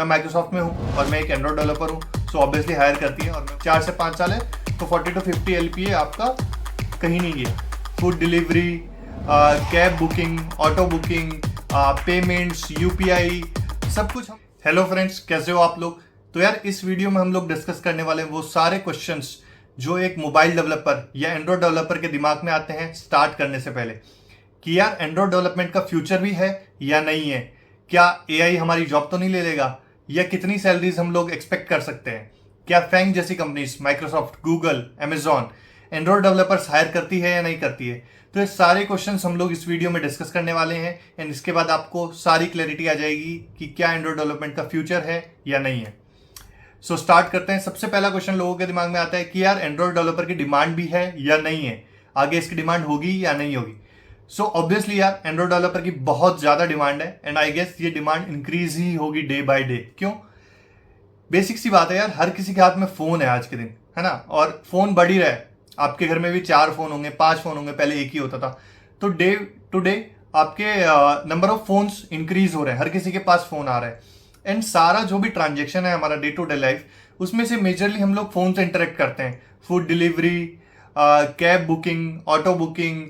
मैं माइक्रोसॉफ्ट में हूँ और मैं एक एंड्रॉइड डेवलपर हूँ, सो ऑब्वियसली हायर करती है। और 4 से 5 साल है तो 40 to 50 LPA आपका कहीं नहीं गया। Food delivery, cab booking, auto booking, payments, UPI, सब कुछ। हेलो फ्रेंड्स, कैसे हो आप लोग? तो यार इस वीडियो में हम लोग डिस्कस करने वाले हैं वो सारे क्वेश्चंस जो एक मोबाइल डेवलपर या एंड्रॉइड डेवलपर के दिमाग में आते हैं स्टार्ट करने से पहले, कि यार एंड्रॉइड डेवलपमेंट का फ्यूचर भी है या नहीं है, क्या AI हमारी जॉब तो नहीं ले लेगा, या कितनी सैलरीज हम लोग एक्सपेक्ट कर सकते हैं, क्या फैंग जैसी companies Microsoft, Google, Amazon Android developers hire करती है या नहीं करती है। तो ये सारे क्वेश्चंस हम लोग इस वीडियो में डिस्कस करने वाले हैं एंड इसके बाद आपको सारी क्लैरिटी आ जाएगी कि क्या एंड्रॉइड डेवलपमेंट का फ्यूचर है या नहीं है। सो स्टार्ट करते हैं। सबसे पहला क्वेश्चन लोगों के दिमाग में आता है कि यार एंड्रॉइड डेवलपर की डिमांड भी है या नहीं है, आगे इसकी डिमांड होगी या नहीं होगी। सो ऑब्वियसली यार एंड्रॉइड डेवलपर की बहुत ज्यादा डिमांड है एंड आई गेस ये डिमांड इंक्रीज ही होगी डे बाय डे। क्यों? बेसिक सी बात है यार, हर किसी के हाथ में फोन है आज के दिन, है ना, और फोन बढ़ ही रहा है। आपके घर में भी 4 फोन होंगे, 5 फोन होंगे, पहले एक ही होता था। तो डे टू डे आपके नंबर ऑफ फोन्स इंक्रीज हो रहे हैं, हर किसी के पास फोन आ रहा है एंड सारा जो भी ट्रांजेक्शन है हमारा डे टू डे लाइफ, उसमें से मेजरली हम लोग फोन से इंटरेक्ट करते हैं। Food delivery, cab booking, auto booking,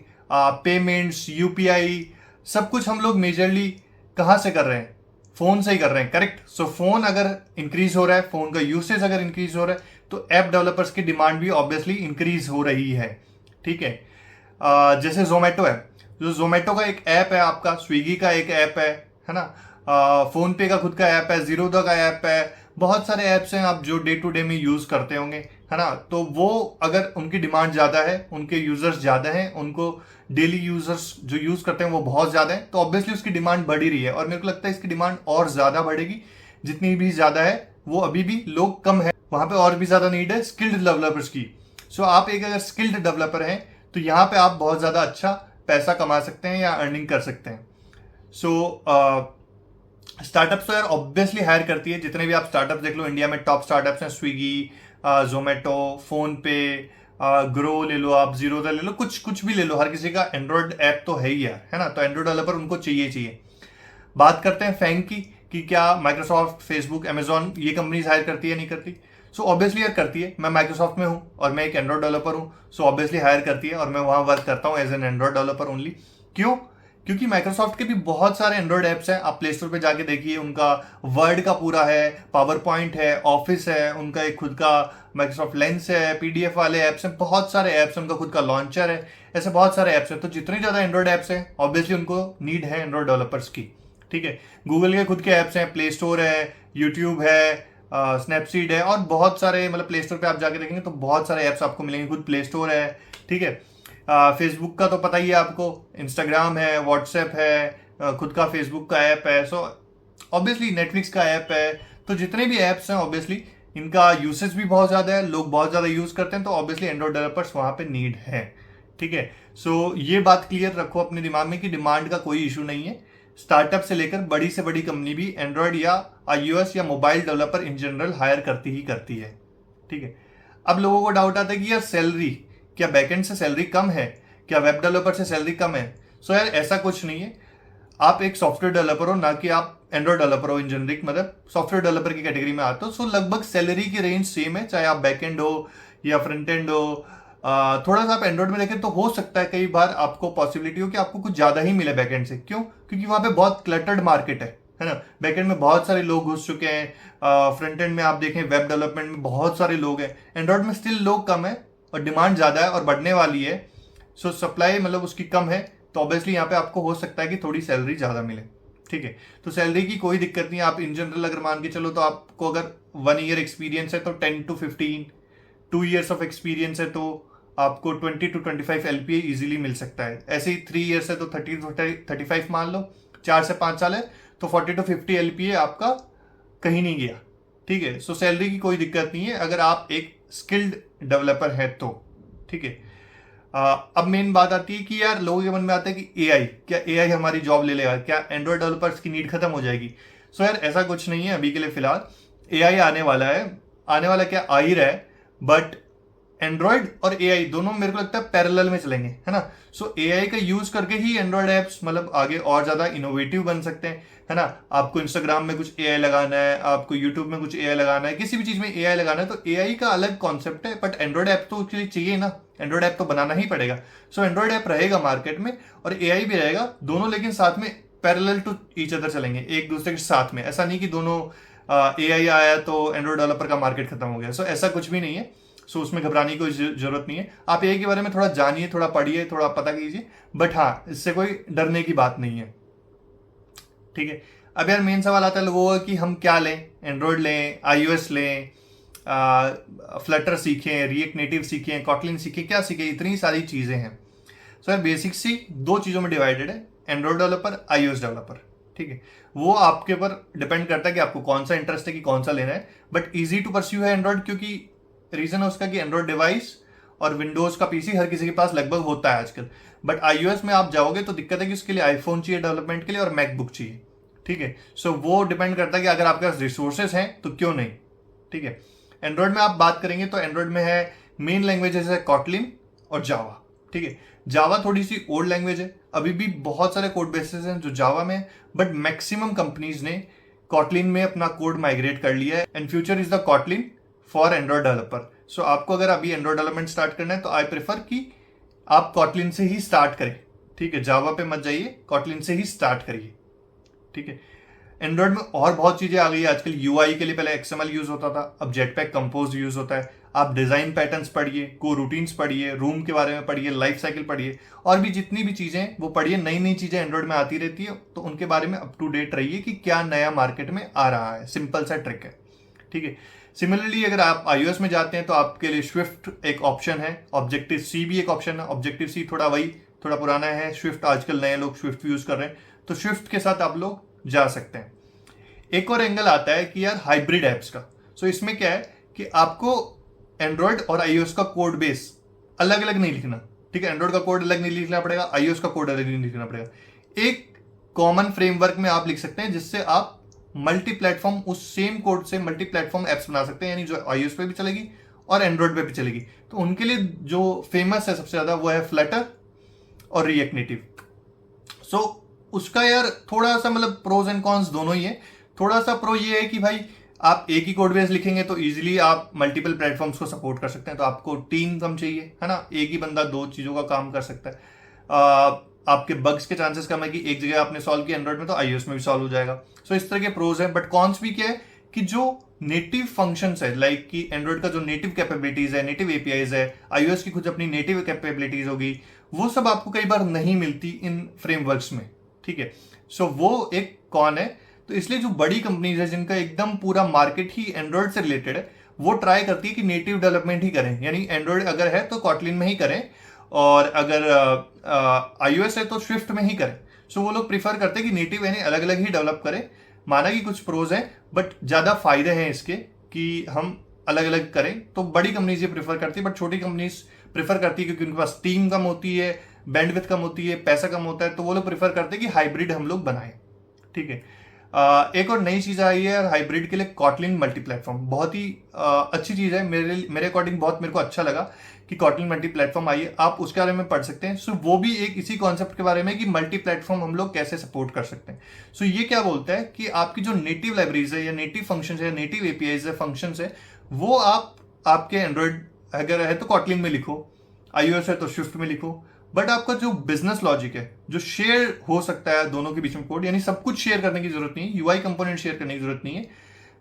payments, UPI, सब कुछ हम लोग मेजरली कहाँ से कर रहे हैं? फोन से ही कर रहे हैं, करेक्ट। सो फोन अगर इंक्रीज हो रहा है, फोन का यूसेज अगर इंक्रीज हो रहा है, तो ऐप डेवलपर्स की डिमांड भी ऑब्वियसली इंक्रीज हो रही है। ठीक है। जैसे जोमेटो है, जो जोमेटो का एक ऐप है, आपका स्विगी का एक ऐप है ना, फोन पे का खुद का ऐप है, जीरोदा का ऐप है, बहुत सारे ऐप्स हैं आप जो डे टू डे में यूज करते होंगे, है ना। तो वो अगर उनकी डिमांड ज्यादा है, उनके यूजर्स ज्यादा हैं, उनको डेली यूजर्स जो यूज करते हैं वो बहुत ज्यादा है, तो ऑब्वियसली उसकी डिमांड बढ़ ही रही है और मेरे को लगता है इसकी डिमांड और ज्यादा बढ़ेगी। जितनी भी ज्यादा है वो अभी भी लोग कम है, वहां पे और भी ज्यादा नीड है स्किल्ड डेवलपर्स की। सो आप एक अगर स्किल्ड डेवलपर हैं तो यहाँ पे आप बहुत ज्यादा अच्छा पैसा कमा सकते हैं या अर्निंग कर सकते हैं। सो स्टार्टअप्स तो यार ऑब्वियसली हायर करती है। जितने भी आप स्टार्टअप्स देख लो इंडिया में, टॉप स्टार्टअप्स हैं स्विगी, जोमेटो, फोन पे, ग्रो ले लो, आप जीरोदा ले लो, कुछ भी ले लो, हर किसी का एंड्रॉइड ऐप तो है ही यार, है ना। तो एंड्रॉइड डेवलपर उनको चाहिए। बात करते हैं फैंग की, कि क्या माइक्रोसॉफ्ट, फेसबुक, Amazon ये कंपनीज हायर करती है नहीं करती। सो ऑब्वियसली यार करती है। मैं माइक्रोसॉफ्ट में हूँ और मैं एक एंड्रॉइड डेवलपर हूँ, सो ऑब्वियसली हायर करती है और मैं वहां वर्क करता हूँ as an Android developer only. क्यों? क्योंकि माइक्रोसॉफ्ट के भी बहुत सारे एंड्रॉइड ऐप्स हैं, आप प्ले स्टोर पे जाके देखिए, उनका वर्ड का पूरा है, पावर पॉइंट है, ऑफिस है, उनका एक खुद का माइक्रोसॉफ्ट लेंस है, PDF वाले ऐप्स हैं, बहुत सारे ऐप्स हैं, उनका खुद का लॉन्चर है, ऐसे बहुत सारे ऐप्स हैं। तो जितने ज्यादा एंड्रॉइड ऐप्स हैं ऑब्वियसली उनको नीड है एंड्रॉइड डेवलपर्स की। ठीक है। गूगल के खुद के ऐप्स हैं, प्ले स्टोर है, यूट्यूब है, स्नैपसीड है और बहुत सारे, मतलब प्ले स्टोर पे आप जाके देखेंगे तो बहुत सारे ऐप्स आपको मिलेंगे, खुद प्ले स्टोर है। ठीक है। फेसबुक का तो पता ही है आपको, इंस्टाग्राम है, व्हाट्सएप है, खुद का फेसबुक का ऐप है, सो ऑब्वियसली नेटफ्लिक्स का ऐप है। तो जितने भी ऐप्स हैं ऑब्वियसली इनका यूसेज भी बहुत ज्यादा है, लोग बहुत ज्यादा यूज करते हैं, तो ऑब्वियसली एंड्रॉइड डेवलपर्स वहां पे नीड है। ठीक है। सो ये बात क्लियर रखो अपने दिमाग में कि डिमांड का कोई इशू नहीं है। स्टार्टअप से लेकर बड़ी से बड़ी कंपनी भी एंड्रॉइड या iOS या mobile developer in general hire करती ही करती है। ठीक है। अब लोगों को डाउट आता है कि यार सैलरी, क्या बैकएंड से सैलरी कम है, क्या वेब डेवलपर से सैलरी कम है? सो यार ऐसा कुछ नहीं है। आप एक सॉफ्टवेयर डेवलपर हो, ना कि आप एंड्रॉइड डेवलपर हो। इन जनरिक मतलब सॉफ्टवेयर डेवलपर की कैटेगरी में आते हो, सो लगभग सैलरी की रेंज सेम है, चाहे आप बैकएंड हो या फ्रंट एंड हो। थोड़ा सा आप एंड्रॉइड में देखें तो हो सकता है कई बार आपको पॉसिबिलिटी हो कि आपको कुछ ज्यादा ही मिले बैकएंड से। क्यों? क्योंकि वहां पे बहुत क्लटर्ड मार्केट है ना। बैकएंड में बहुत सारे लोग घुस चुके हैं, फ्रंट एंड में आप देखें वेब डेवलपमेंट में बहुत सारे लोग हैं, एंड्रॉइड में स्टिल लोग कम है और डिमांड ज्यादा है और बढ़ने वाली है। सो सप्लाई मतलब उसकी कम है, तो ऑब्वियसली यहाँ पे आपको हो सकता है कि थोड़ी सैलरी ज्यादा मिले। ठीक है। तो सैलरी की कोई दिक्कत नहीं है। आप इन जनरल अगर मान के चलो तो आपको अगर 1 ईयर एक्सपीरियंस है तो 10 to 15, 2 ईयर्स ऑफ एक्सपीरियंस है तो आपको 20 to 25 LPA इजीली मिल सकता है। ऐसे ही 3 ईयर्स है तो 30 to 35 मान लो, 4 से 5 साल है तो 40 to 50 LPA आपका कहीं नहीं गया। ठीक है। सो सैलरी की कोई दिक्कत नहीं है अगर आप एक स्किल्ड डेवलपर है तो। ठीक है। अब मेन बात आती है कि यार लोगों के मन में आता है कि AI, क्या AI हमारी जॉब ले लेगा, क्या एंड्रॉइड डेवलपर्स की नीड खत्म हो जाएगी? सो यार ऐसा कुछ नहीं है अभी के लिए। फिलहाल AI आने वाला है, आने वाला क्या, आ ही रहा है, बट एंड्रॉयड और एआई दोनों मेरे को लगता है पैरेलल में चलेंगे, है ना। सो एआई का यूज करके ही एंड्रॉयड ऐप्स मतलब आगे और ज्यादा इनोवेटिव बन सकते हैं, है ना। आपको इंस्टाग्राम में कुछ एआई लगाना है, आपको यूट्यूब में कुछ एआई लगाना है, किसी भी चीज में एआई लगाना है, तो एआई का अलग कॉन्सेप्ट है, बट एंड्रॉयड ऐप तो उसके लिए चाहिए ना, एंड्रॉयड ऐप तो बनाना ही पड़ेगा। सो एंड्रॉयड ऐप रहेगा मार्केट में और एआई भी रहेगा, दोनों लेकिन साथ में पैरेलल टू ईच अदर चलेंगे, एक दूसरे के साथ में। ऐसा नहीं कि दोनों एआई आया तो एंड्रॉयड डेवलपर का मार्केट खत्म हो गया। सो ऐसा कुछ भी नहीं है। सो उसमें घबराने की कोई जरूरत नहीं है। आप एआई के बारे में थोड़ा जानिए, थोड़ा पढ़िए, थोड़ा पता कीजिए, बट हाँ इससे कोई डरने की बात नहीं है, ठीक है। अब यार मेन सवाल आता है लोगों का कि हम क्या लें, एंड्रॉयड लें, iOS लें, फ्लटर सीखें, रिएक्ट नेटिव सीखें, कॉटलिन सीखें, क्या सीखें, इतनी सारी चीजें हैं। सो यार बेसिक सी दो चीजों में डिवाइडेड है, एंड्रॉयड डेवलपर, iOS डेवलपर, ठीक है। वो आपके ऊपर डिपेंड करता है कि आपको कौन सा इंटरेस्ट है, कि कौन सा लेना है, बट इजी टू परस्यू है एंड्रॉयड, क्योंकि रीजन है उसका कि एंड्रॉयड डिवाइस और विंडोज का पीसी हर किसी के पास लगभग होता है आजकल। बट iOS में आप जाओगे तो दिक्कत है कि उसके लिए आईफोन चाहिए डेवलपमेंट के लिए और मैकबुक चाहिए, ठीक है। सो वो डिपेंड करता है कि अगर आपके पास रिसोर्सेज हैं तो क्यों नहीं, ठीक है। एंड्रॉयड में आप बात करेंगे तो एंड्रॉयड में है मेन लैंग्वेजेस है कॉटलिन और जावा, ठीक है। जावा थोड़ी सी ओल्ड लैंग्वेज है, अभी भी बहुत सारे कोड बेसेस हैं जो जावा में, बट मैक्सिमम कंपनीज ने कॉटलिन में अपना कोड माइग्रेट कर लिया है, and future is the Kotlin for Android developer. So आपको अगर अभी एंड्रॉयड डेवलपमेंट स्टार्ट करना है तो आई प्रेफर कि आप कॉटलिन से ही स्टार्ट करें, ठीक है। जावा पे मत जाइए, कॉटलिन से ही स्टार्ट करिए, ठीक है। एंड्रॉयड में और बहुत चीजें आ गई है आजकल। यूआई के लिए पहले XML यूज होता था, अब जेटपैक कंपोज यूज होता है। आप डिजाइन पैटर्न्स पढ़िए, को रूटीन्स पढ़िए, रूम के बारे में पढ़िए, लाइफ साइकिल पढ़िए, और भी जितनी भी चीजें वो पढ़िए। नई नई चीजें एंड्रॉयड में आती रहती है, तो उनके बारे में अप टू डेट रहिए कि क्या नया मार्केट में आ रहा है। सिंपल सा ट्रिक है, ठीक है। सिमिलरली अगर आप iOS में जाते हैं तो आपके लिए स्विफ्ट एक ऑप्शन है, ऑब्जेक्टिव सी भी एक ऑप्शन है। ऑब्जेक्टिव सी थोड़ा पुराना है, स्विफ्ट आजकल नए लोग स्विफ्ट यूज कर रहे हैं, तो स्विफ्ट के साथ आप लोग जा सकते हैं। एक और एंगल आता है कि यार हाइब्रिड एप्स का। सो इसमें क्या है कि आपको एंड्रॉयड और iOS का कोड बेस अलग अलग नहीं लिखना, ठीक है। एंड्रॉयड का कोड अलग नहीं लिखना पड़ेगा, iOS का कोड अलग नहीं लिखना पड़ेगा। एक कॉमन फ्रेमवर्क में आप लिख सकते हैं, जिससे आप मल्टी प्लेटफॉर्म उस सेम कोड से मल्टी प्लेटफॉर्म एप्स बना सकते हैं, यानी जो iOS पे भी चलेगी और एंड्रॉयड पे भी चलेगी। तो उनके लिए जो फेमस है सबसे ज्यादा वो है फ्लटर और रिएक्ट नेटिव। सो उसका यार थोड़ा सा मतलब प्रोज एंड कॉन्स दोनों ही है। थोड़ा सा प्रो ये है कि भाई आप एक ही कोड बेस लिखेंगे तो इजीली आप मल्टीपल प्लेटफॉर्म्स को सपोर्ट कर सकते हैं, तो आपको टीम कम चाहिए, है ना। एक ही बंदा दो चीजों का काम कर सकता है। आपके बग्स के चांसेस कम है कि एक जगह आपने सॉल्व किया एंड्रॉइड में तो iOS में भी सॉल्व हो जाएगा। सो इस तरह के प्रोज हैं, बट कॉन्स भी क्या है कि जो नेटिव फंक्शंस है, लाइक कि एंड्रॉइड का जो नेटिव कैपेबिलिटीज है, नेटिव एपीआईज है, iOS की कुछ अपनी नेटिव कैपेबिलिटीज होगी, वो सब आपको कई बार नहीं मिलती इन फ्रेमवर्क्स में, ठीक है। सो वो एक कॉन है। तो इसलिए जो बड़ी कंपनीज है जिनका एकदम पूरा मार्केट ही एंड्रॉइड से रिलेटेड है, वो ट्राई करती है कि नेटिव डेवलपमेंट ही करें, यानी एंड्रॉइड अगर है तो कॉटलिन में ही करें, और अगर iOS है तो स्विफ्ट में ही करें। सो वो लोग प्रीफर करते हैं कि नेटिव यानी अलग अलग ही डेवलप करें। माना कि कुछ प्रोज हैं, बट ज्यादा फायदे हैं इसके कि हम अलग अलग करें। तो बड़ी कंपनीज ये प्रीफर करती है, बट छोटी कंपनीज प्रीफर करती है क्योंकि उनके पास टीम कम होती है, बैंडविड्थ कम होती है, पैसा कम होता है, तो वो लोग प्रीफर करते हैं कि हाइब्रिड हम लोग बनाएं, ठीक है। एक और नई चीज आई है हाइब्रिड के लिए, कॉटलिन मल्टी प्लेटफॉर्म। बहुत ही अच्छी चीज है, मेरे अकॉर्डिंग बहुत मेरे को अच्छा लगा कि कॉटलिन मल्टी प्लेटफॉर्म आई है। आप उसके बारे में पढ़ सकते हैं। सो वो भी एक इसी कॉन्सेप्ट के बारे में कि मल्टी प्लेटफॉर्म हम लोग कैसे सपोर्ट कर सकते हैं। सो ये क्या बोलता है कि आपकी जो नेटिव लाइब्रेरीज है या नेटिव फंक्शन है, नेटिव एपीआईज है, फंक्शन है, वो आप आपके एंड्रॉइड अगर है तो कॉटलिन में लिखो, iOS है तो स्विफ्ट में लिखो। बट आपका जो बिजनेस लॉजिक है, जो शेयर हो सकता है दोनों के बीच में कोड, यानी सब कुछ शेयर करने की जरूरत नहीं है, यूआई कंपोनेंट शेयर करने की जरूरत नहीं है,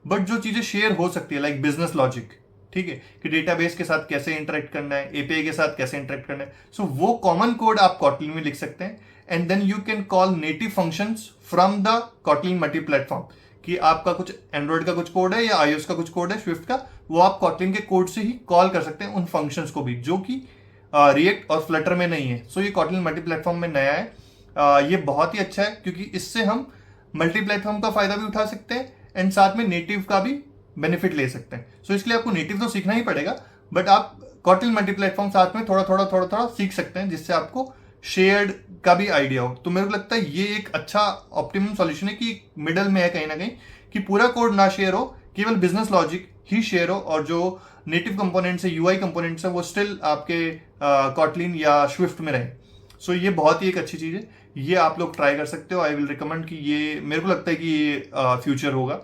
बट जो चीजें शेयर हो सकती है लाइक बिजनेस लॉजिक, ठीक है, कि डेटाबेस के साथ कैसे इंटरेक्ट करना है, एपीआई के साथ कैसे इंटरेक्ट करना है। सो वो कॉमन कोड आप कॉटलिन में लिख सकते हैं, and then you can call native functions from the Kotlin multi platform. कि आपका कुछ एंड्रॉइड का कुछ कोड है या iOS का कुछ कोड है स्विफ्ट का, वो आप कॉटलिन के कोड से ही कॉल कर सकते हैं उन फंक्शंस को भी, जो कि रिएक्ट और फ्लटर में नहीं है। सो ये कॉटलिन मल्टी प्लेटफॉर्म में नया है। ये बहुत ही अच्छा है क्योंकि इससे हम मल्टी प्लेटफॉर्म का फायदा भी उठा सकते हैं एंड साथ में नेटिव का भी बेनिफिट ले सकते हैं। सो इसलिए आपको नेटिव तो सीखना ही पड़ेगा, बट आप कॉटलिन मल्टी प्लेटफॉर्म साथ में थोड़ा थोड़ा सीख सकते हैं, जिससे आपको शेयर्ड का भी आइडिया हो। तो मेरे को लगता है ये एक अच्छा ऑप्टिमम सॉल्यूशन है कि मिडल में है कहीं ना कहीं, कि पूरा कोड ना शेयर हो, केवल बिजनेस लॉजिक ही शेयर हो, और जो नेटिव कंपोनेंट्स है, यूआई कंपोनेंट्स है, वो स्टिल आपके कॉटलिन या स्विफ्ट में रहे। सो ये बहुत ही एक अच्छी चीज़ है, ये आप लोग ट्राई कर सकते हो। आई विल रिकमेंड कि ये, मेरे को लगता है कि ये फ्यूचर होगा।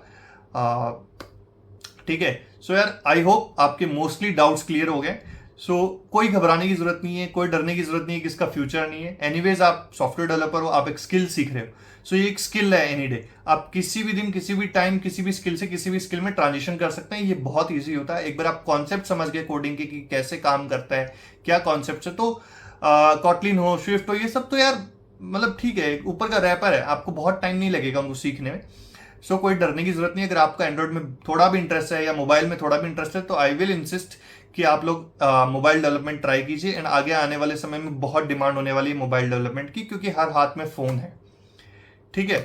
ठीक है। सो यार आई होप आपके मोस्टली डाउट्स क्लियर हो गए। सो कोई घबराने की जरूरत नहीं है, कोई डरने की जरूरत नहीं है कि इसका फ्यूचर नहीं है। एनीवेज आप सॉफ्टवेयर डेवलपर हो, आप एक स्किल सीख रहे हो। सो ये एक स्किल है एनी डे, आप किसी भी दिन, किसी भी टाइम, किसी भी स्किल से किसी भी स्किल में ट्रांजिशन कर सकते हैं। ये बहुत ईजी होता है, एक बार आप कॉन्सेप्ट समझ गए कोडिंग के कि कैसे काम करता है, क्या कॉन्सेप्ट है, तो कॉटलिन हो, स्विफ्ट हो, ये सब तो यार मतलब ठीक है, ऊपर का रैपर है, आपको बहुत टाइम नहीं लगेगा उनको सीखने में। सो कोई डरने की जरूरत नहीं है। अगर आपका एंड्रॉइड में थोड़ा भी इंटरेस्ट है या मोबाइल में थोड़ा भी इंटरेस्ट है, तो आई विल इंसिस्ट कि आप लोग मोबाइल डेवलपमेंट ट्राई कीजिए। एंड आगे आने वाले समय में बहुत डिमांड होने वाली है मोबाइल डेवलपमेंट की, क्योंकि हर हाथ में फोन है। ठीक है।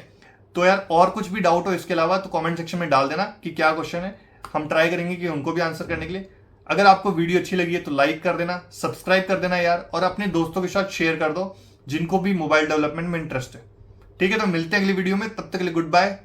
तो यार और कुछ भी डाउट हो इसके अलावा तो कमेंट सेक्शन में डाल देना कि क्या क्वेश्चन है, हम ट्राई करेंगे कि उनको भी आंसर करने के लिए। अगर आपको वीडियो अच्छी लगी है तो लाइक कर देना, सब्सक्राइब कर देना यार, और अपने दोस्तों के साथ शेयर कर दो जिनको भी मोबाइल डेवलपमेंट में इंटरेस्ट है। ठीक है, तो मिलते हैं अगली वीडियो में, तब तक के लिए गुड बाय।